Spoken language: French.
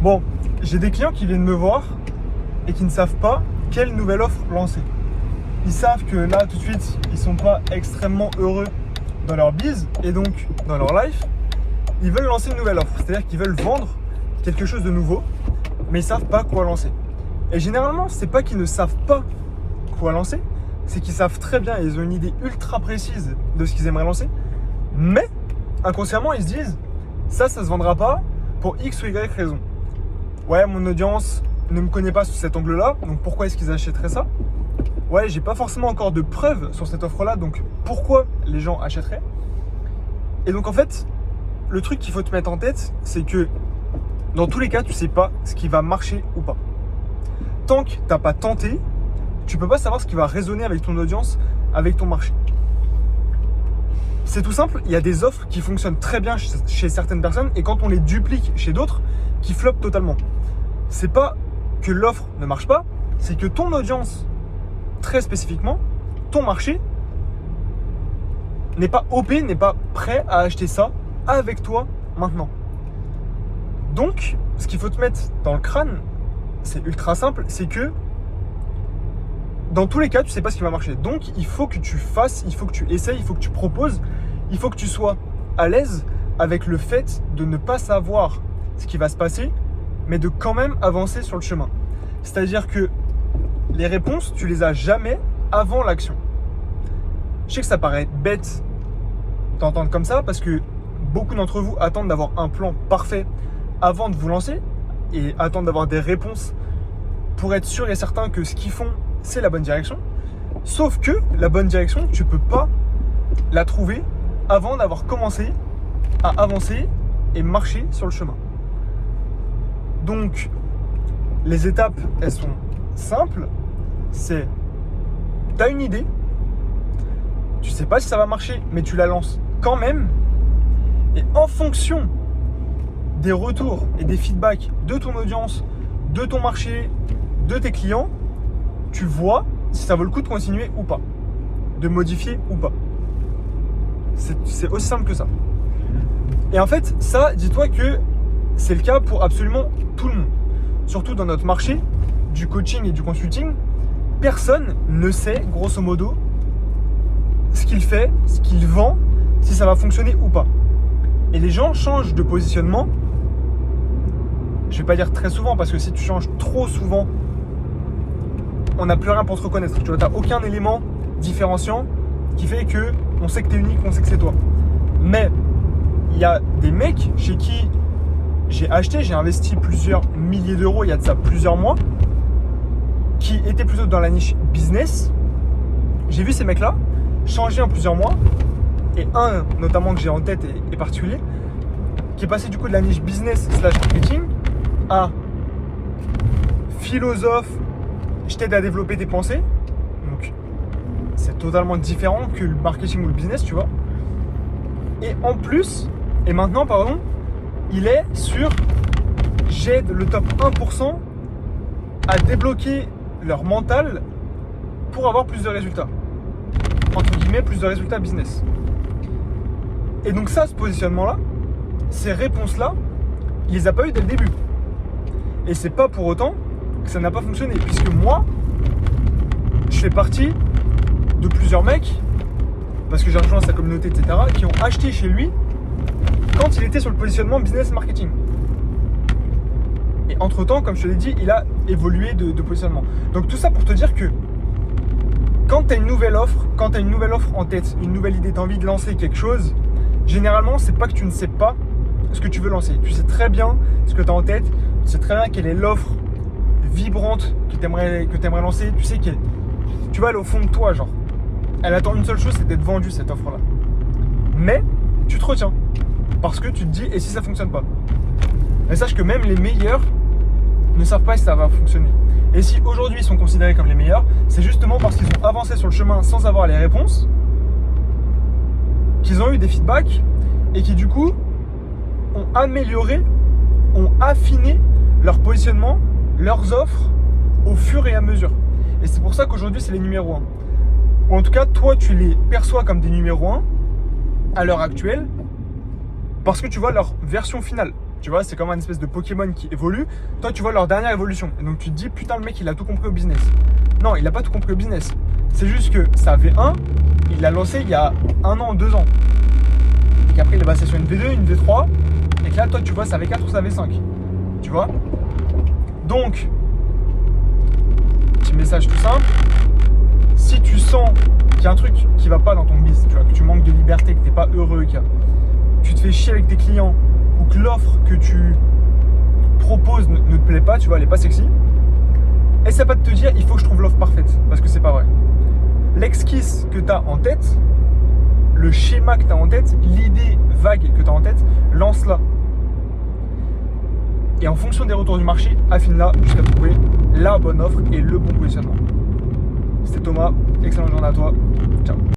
Bon, j'ai des clients qui viennent me voir et qui ne savent pas quelle nouvelle offre lancer. Ils savent que là, tout de suite, ils ne sont pas extrêmement heureux dans leur biz et donc dans leur life. Ils veulent lancer une nouvelle offre, c'est-à-dire qu'ils veulent vendre quelque chose de nouveau, mais ils ne savent pas quoi lancer. Et généralement, c'est pas qu'ils ne savent pas quoi lancer, c'est qu'ils savent très bien, ils ont une idée ultra précise de ce qu'ils aimeraient lancer, mais inconsciemment, ils se disent ça se vendra pas pour X ou Y raison. Ouais, mon audience ne me connaît pas sous cet angle-là, donc pourquoi est-ce qu'ils achèteraient ça? Ouais, j'ai pas forcément encore de preuves sur cette offre-là, donc pourquoi les gens achèteraient? Et donc en fait, le truc qu'il faut te mettre en tête, c'est que dans tous les cas, tu sais pas ce qui va marcher ou pas. Tant que t'as pas tenté, tu peux pas savoir ce qui va résonner avec ton audience, avec ton marché. C'est tout simple, il y a des offres qui fonctionnent très bien chez certaines personnes et quand on les duplique chez d'autres, qui flopent totalement. C'est pas que l'offre ne marche pas, c'est que ton audience, très spécifiquement, ton marché, n'est pas OP, n'est pas prêt à acheter ça avec toi maintenant. Donc, ce qu'il faut te mettre dans le crâne, c'est ultra simple, c'est que dans tous les cas, tu sais pas ce qui va marcher. Donc, il faut que tu fasses, il faut que tu essayes, il faut que tu proposes, il faut que tu sois à l'aise avec le fait de ne pas savoir ce qui va se passer, mais de quand même avancer sur le chemin. C'est-à-dire que les réponses, tu les as jamais avant l'action. Je sais que ça paraît bête d'entendre comme ça parce que beaucoup d'entre vous attendent d'avoir un plan parfait avant de vous lancer et attendent d'avoir des réponses pour être sûr et certain que ce qu'ils font, c'est la bonne direction. Sauf que la bonne direction, tu peux pas la trouver avant d'avoir commencé à avancer et marcher sur le chemin. Donc, les étapes, elles sont simples. C'est, tu as une idée, tu sais pas si ça va marcher, mais tu la lances quand même. Et en fonction des retours et des feedbacks de ton audience, de ton marché, de tes clients, tu vois si ça vaut le coup de continuer ou pas, de modifier ou pas. C'est aussi simple que ça. Et en fait, ça, dis-toi que c'est le cas pour absolument tout le monde. Surtout dans notre marché du coaching et du consulting, personne ne sait, grosso modo, ce qu'il fait, ce qu'il vend, si ça va fonctionner ou pas. Et les gens changent de positionnement, je vais pas dire très souvent, parce que si tu changes trop souvent, on n'a plus rien pour te reconnaître. Tu vois, tu n'as aucun élément différenciant qui fait que on sait que tu es unique, on sait que c'est toi. Mais il y a des mecs chez qui j'ai investi plusieurs milliers d'euros il y a de ça plusieurs mois, qui étaient plutôt dans la niche business. J'ai vu ces mecs-là changer en plusieurs mois, et un notamment que j'ai en tête est particulier, qui est passé du coup de la niche business / marketing à philosophe, je t'aide à développer tes pensées. Donc c'est totalement différent que le marketing ou le business, tu vois. Et en plus, et maintenant pardon, il est sur j'aide le top 1% à débloquer leur mental pour avoir plus de résultats. Entre guillemets, plus de résultats business. Et donc ça, ce positionnement-là, ces réponses-là, il les a pas eu dès le début. Et c'est pas pour autant que ça n'a pas fonctionné. Puisque moi, je fais partie de plusieurs mecs, parce que j'ai rejoint sa communauté, etc., qui ont acheté chez lui quand il était sur le positionnement business marketing. Et entre-temps, comme je te l'ai dit, il a évolué de positionnement. Donc tout ça pour te dire que quand tu as une nouvelle offre, en tête, une nouvelle idée, tu as envie de lancer quelque chose, généralement, c'est pas que tu ne sais pas ce que tu veux lancer. Tu sais très bien ce que tu as en tête, tu sais très bien quelle est l'offre vibrante que tu aimerais lancer. Tu sais qu'elle, tu vois, elle est au fond de toi, genre. Elle attend une seule chose, c'est d'être vendue, cette offre-là. Mais tu te retiens parce que tu te dis, et si ça fonctionne pas? Et sache que même les meilleurs ne savent pas si ça va fonctionner. Et si aujourd'hui ils sont considérés comme les meilleurs, c'est justement parce qu'ils ont avancé sur le chemin sans avoir les réponses, qu'ils ont eu des feedbacks et qui du coup ont amélioré, ont affiné leur positionnement, leurs offres au fur et à mesure. Et c'est pour ça qu'aujourd'hui c'est les numéros 1. Ou en tout cas, toi tu les perçois comme des numéros 1 à l'heure actuelle parce que tu vois leur version finale. Tu vois, c'est comme un espèce de Pokémon qui évolue. Toi, tu vois leur dernière évolution. Et donc, tu te dis, putain, le mec, il a tout compris au business. Non, il n'a pas tout compris au business. C'est juste que sa V1, il l'a lancé il y a 1 an, 2 ans. Et qu'après, il est passé sur une V2, une V3. Et que là, toi, tu vois sa V4 ou sa V5. Tu vois? Donc, petit message tout simple. Si tu sens qu'il y a un truc qui va pas dans ton business, tu vois, que tu manques de liberté, que tu n'es pas heureux, que tu te fais chier avec tes clients, ou que l'offre que tu proposes ne te plaît pas, tu vois, elle est pas sexy, essaie pas de te dire il faut que je trouve l'offre parfaite, parce que c'est pas vrai. L'esquisse que tu as en tête, le schéma que tu as en tête, l'idée vague que tu as en tête, lance-la. Et en fonction des retours du marché, affine-la jusqu'à trouver la bonne offre et le bon positionnement. C'était Thomas, excellente journée à toi. Ciao.